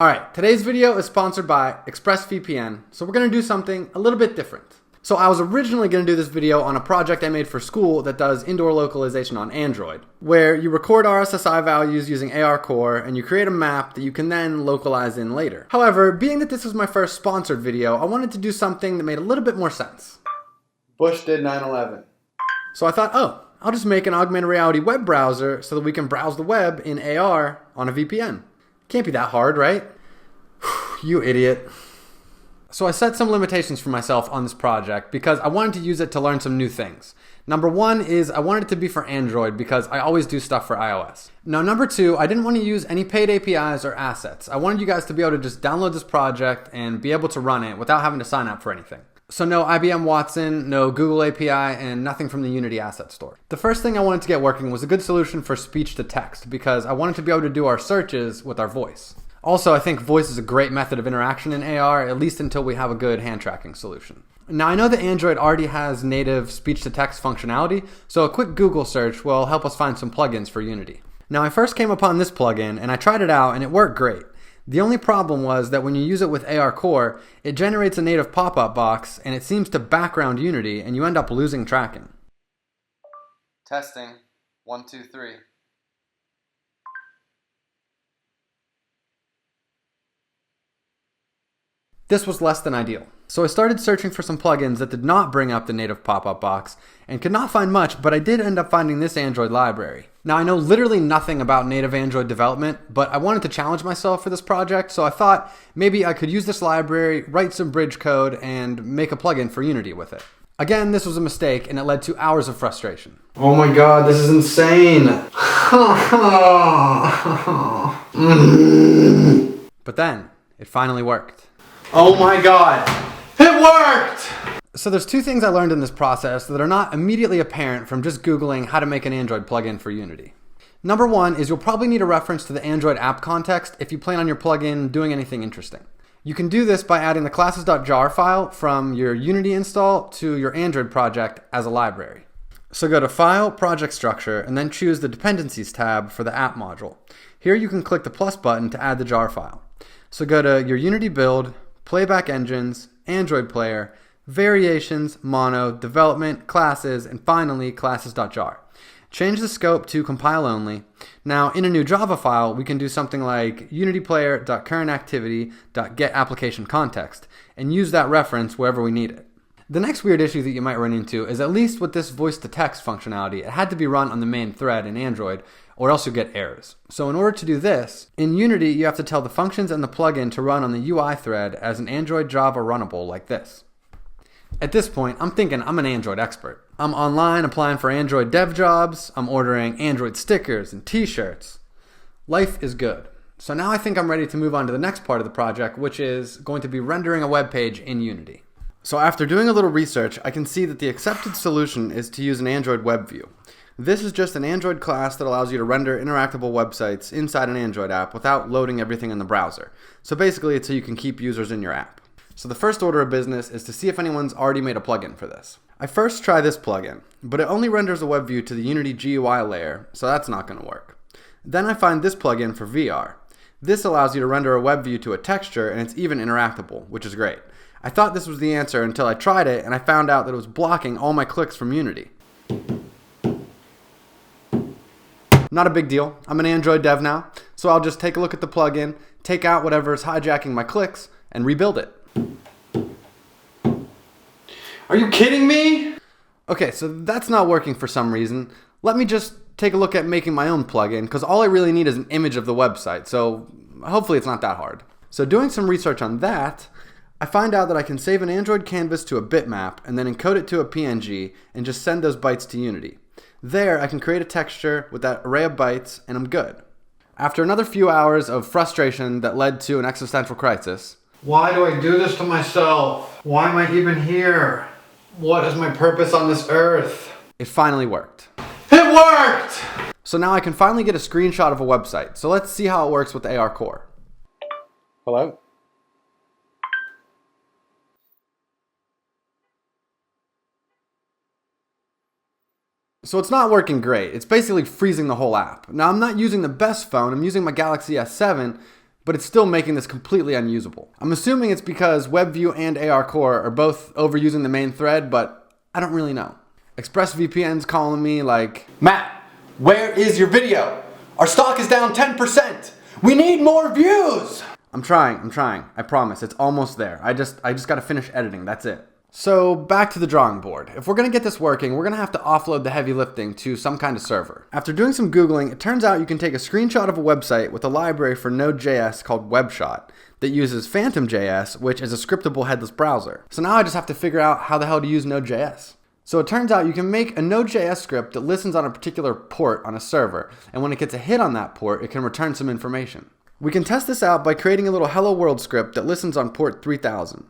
Alright, today's video is sponsored by ExpressVPN, so we're going to do something a little bit different. So I was originally going to do this video on a project I made for school that does indoor localization on Android, where you record RSSI values using AR Core and you create a map that you can then localize in later. However, being that this was my first sponsored video, I wanted to do something that made a little bit more sense. Bush did 9/11. So I thought, I'll just make an augmented reality web browser so that we can browse the web in AR on a VPN. Can't be that hard, right? You idiot. So I set some limitations for myself on this project because I wanted to use it to learn some new things. Number one is I wanted it to be for Android because I always do stuff for iOS. Now number two, I didn't want to use any paid APIs or assets. I wanted you guys to be able to just download this project and be able to run it without having to sign up for anything. So no IBM Watson, no Google API, and nothing from the Unity Asset Store. The first thing I wanted to get working was a good solution for speech to text because I wanted to be able to do our searches with our voice. Also, I think voice is a great method of interaction in AR, at least until we have a good hand tracking solution. Now I know that Android already has native speech to text functionality, so a quick Google search will help us find some plugins for Unity. Now I first came upon this plugin and I tried it out and it worked great. The only problem was that when you use it with AR Core, it generates a native pop-up box and it seems to background Unity and you end up losing tracking. Testing. 1, 2, 3. This was less than ideal. So I started searching for some plugins that did not bring up the native pop-up box and could not find much, but I did end up finding this Android library. Now I know literally nothing about native Android development, but I wanted to challenge myself for this project, so I thought maybe I could use this library, write some bridge code, and make a plugin for Unity with it. Again, this was a mistake and it led to hours of frustration. Oh my god, this is insane! But then, it finally worked. Oh my god, it worked! So there's two things I learned in this process that are not immediately apparent from just Googling how to make an Android plugin for Unity. Number one is you'll probably need a reference to the Android app context if you plan on your plugin doing anything interesting. You can do this by adding the classes.jar file from your Unity install to your Android project as a library. So go to File, Project Structure, and then choose the Dependencies tab for the app module. Here you can click the plus button to add the jar file. So go to your Unity build, Playback Engines, Android Player, Variations, Mono, Development, Classes, and finally Classes.jar. Change the scope to compile only. Now in a new Java file, we can do something like unityplayer.currentActivity.getApplicationContext and use that reference wherever we need it. The next weird issue that you might run into is at least with this voice-to-text functionality, it had to be run on the main thread in Android or else you get errors. So in order to do this, in Unity you have to tell the functions and the plugin to run on the UI thread as an Android Java runnable like this. At this point, I'm thinking I'm an Android expert. I'm online applying for Android dev jobs, I'm ordering Android stickers and t-shirts. Life is good. So now I think I'm ready to move on to the next part of the project, which is going to be rendering a web page in Unity. So after doing a little research, I can see that the accepted solution is to use an Android web view. This is just an Android class that allows you to render interactable websites inside an Android app without loading everything in the browser. So basically it's so you can keep users in your app. So the first order of business is to see if anyone's already made a plugin for this. I first try this plugin, but it only renders a web view to the Unity GUI layer, so that's not going to work. Then I find this plugin for VR. This allows you to render a web view to a texture and it's even interactable, which is great. I thought this was the answer until I tried it and I found out that it was blocking all my clicks from Unity. Not a big deal. I'm an Android dev now, so I'll just take a look at the plugin, take out whatever is hijacking my clicks, and rebuild it. Are you kidding me? Okay, so that's not working for some reason. Let me just take a look at making my own plugin, because all I really need is an image of the website, so hopefully it's not that hard. So doing some research on that, I find out that I can save an Android canvas to a bitmap and then encode it to a PNG and just send those bytes to Unity. There, I can create a texture with that array of bytes, and I'm good. After another few hours of frustration that led to an existential crisis. Why do I do this to myself? Why am I even here? What is my purpose on this earth? It finally worked. It worked! So now I can finally get a screenshot of a website. So let's see how it works with AR Core. Hello? So it's not working great. It's basically freezing the whole app. Now I'm not using the best phone. I'm using my Galaxy S7, but it's still making this completely unusable. I'm assuming it's because WebView and AR Core are both overusing the main thread, but I don't really know. ExpressVPN's calling me like, Matt, where is your video? Our stock is down 10%. We need more views. I'm trying. I promise. It's almost there. I just got to finish editing. That's it. So back to the drawing board. If we're going to get this working, we're going to have to offload the heavy lifting to some kind of server. After doing some Googling, it turns out you can take a screenshot of a website with a library for Node.js called WebShot that uses Phantom.js, which is a scriptable headless browser. So now I just have to figure out how the hell to use Node.js. So it turns out you can make a Node.js script that listens on a particular port on a server, and when it gets a hit on that port, it can return some information. We can test this out by creating a little Hello World script that listens on port 3000.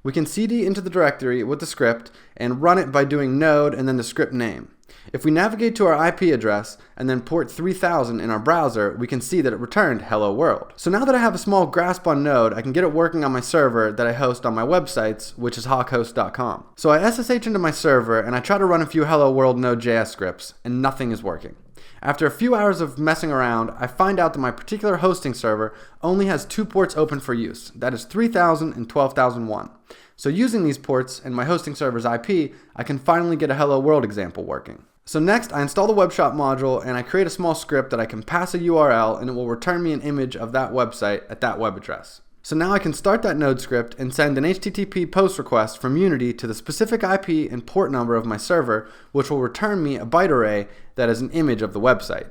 We can cd into the directory with the script and run it by doing node and then the script name. If we navigate to our IP address and then port 3000 in our browser, we can see that it returned Hello World. So now that I have a small grasp on Node, I can get it working on my server that I host on my websites, which is hawkhost.com. So I SSH into my server and I try to run a few Hello World Node.js scripts, and nothing is working. After a few hours of messing around, I find out that my particular hosting server only has 2 ports open for use. That is 3000 and 12001. So using these ports and my hosting server's IP, I can finally get a Hello World example working. So next, I install the WebShot module and I create a small script that I can pass a URL and it will return me an image of that website at that web address. So now I can start that Node script and send an HTTP post request from Unity to the specific IP and port number of my server, which will return me a byte array that is an image of the website.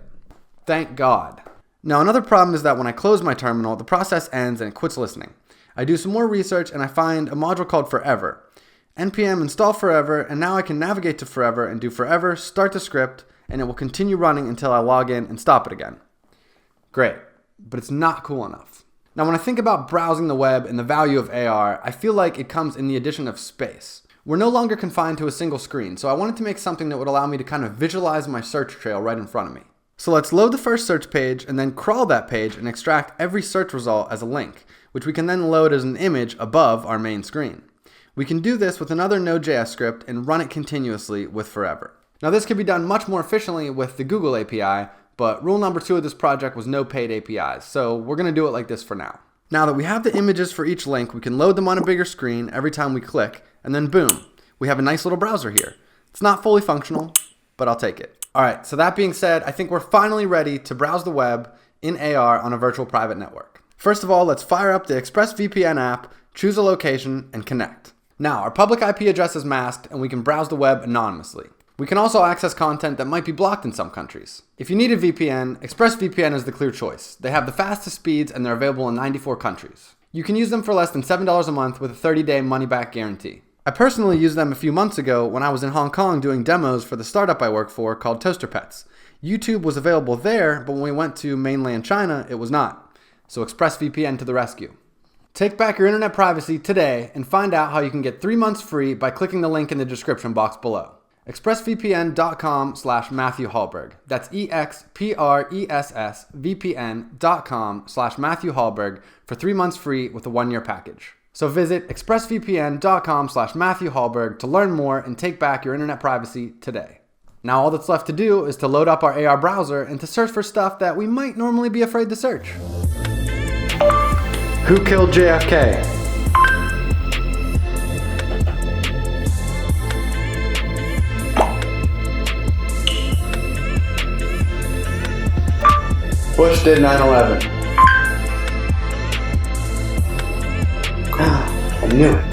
Thank God. Now another problem is that when I close my terminal, the process ends and it quits listening. I do some more research and I find a module called Forever. npm install Forever, and now I can navigate to Forever and do Forever, start the script, and it will continue running until I log in and stop it again. Great, but it's not cool enough. Now when I think about browsing the web and the value of AR, I feel like it comes in the addition of space. We're no longer confined to a single screen, so I wanted to make something that would allow me to kind of visualize my search trail right in front of me. So let's load the first search page and then crawl that page and extract every search result as a link, which we can then load as an image above our main screen. We can do this with another Node.js script and run it continuously with Forever. Now this can be done much more efficiently with the Google API, but rule number 2 of this project was no paid APIs, so we're going to do it like this for now. Now that we have the images for each link, we can load them on a bigger screen every time we click, and then boom, we have a nice little browser here. It's not fully functional, but I'll take it. Alright, so that being said, I think we're finally ready to browse the web in AR on a virtual private network. First of all, let's fire up the ExpressVPN app, choose a location, and connect. Now, our public IP address is masked, and we can browse the web anonymously. We can also access content that might be blocked in some countries. If you need a VPN, ExpressVPN is the clear choice. They have the fastest speeds and they're available in 94 countries. You can use them for less than $7 a month with a 30-day money-back guarantee. I personally used them a few months ago when I was in Hong Kong doing demos for the startup I work for called Toaster Pets. YouTube was available there, but when we went to mainland China, it was not. So ExpressVPN to the rescue. Take back your internet privacy today and find out how you can get 3 months free by clicking the link in the description box below. expressvpn.com/Matthew Hallberg. That's expressvpn.com/Matthew Hallberg for 3 months free with a 1-year package. So visit expressvpn.com/Matthew Hallberg to learn more and take back your internet privacy today. Now all that's left to do is to load up our AR browser and to search for stuff that we might normally be afraid to search. Who killed JFK? Bush did 9/11. I knew it.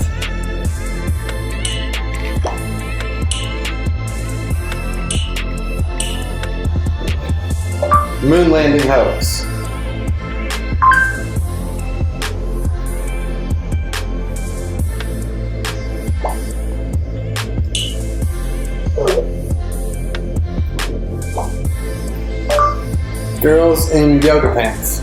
Moon landing hoax. Girls in yoga pants.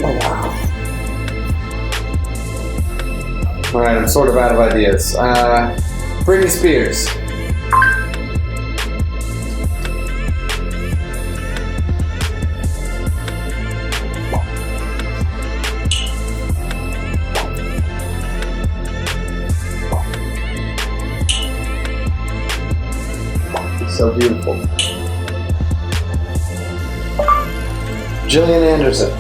Oh wow. Alright, I'm sort of out of ideas. Britney Spears. So beautiful. Jillian Anderson.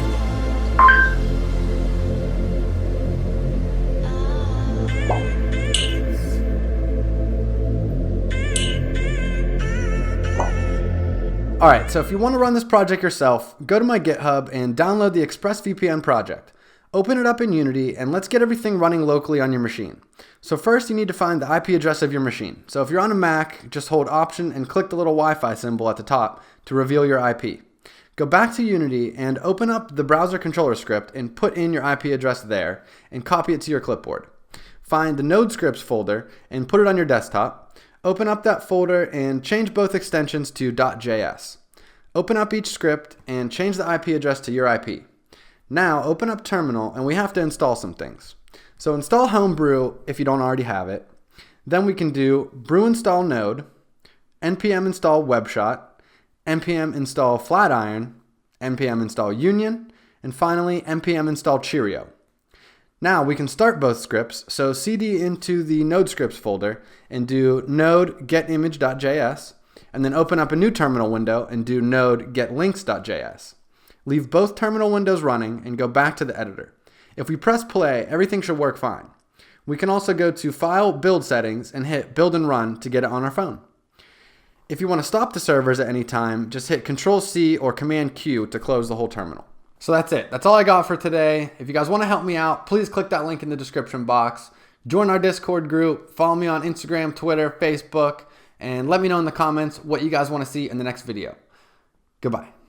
Alright, so if you want to run this project yourself, go to my GitHub and download the ExpressVPN project. Open it up in Unity and let's get everything running locally on your machine. So first you need to find the IP address of your machine. So if you're on a Mac, just hold Option and click the little Wi-Fi symbol at the top to reveal your IP. Go back to Unity and open up the browser controller script and put in your IP address there and copy it to your clipboard. Find the Node scripts folder and put it on your desktop. Open up that folder and change both extensions to .js. Open up each script and change the IP address to your IP. Now open up Terminal and we have to install some things. So install Homebrew if you don't already have it. Then we can do brew install node, npm install webshot, npm install flatiron, npm install union, and finally npm install Cheerio. Now we can start both scripts, so cd into the node scripts folder and do node getimage.js, and then open up a new terminal window and do node getlinks.js. Leave both terminal windows running and go back to the editor. If we press play, everything should work fine. We can also go to File, Build Settings, and hit Build and Run to get it on our phone. If you want to stop the servers at any time, just hit Control-C or Command-Q to close the whole terminal. So that's it. That's all I got for today. If you guys want to help me out, please click that link in the description box. Join our Discord group. Follow me on Instagram, Twitter, Facebook, and let me know in the comments what you guys want to see in the next video. Goodbye.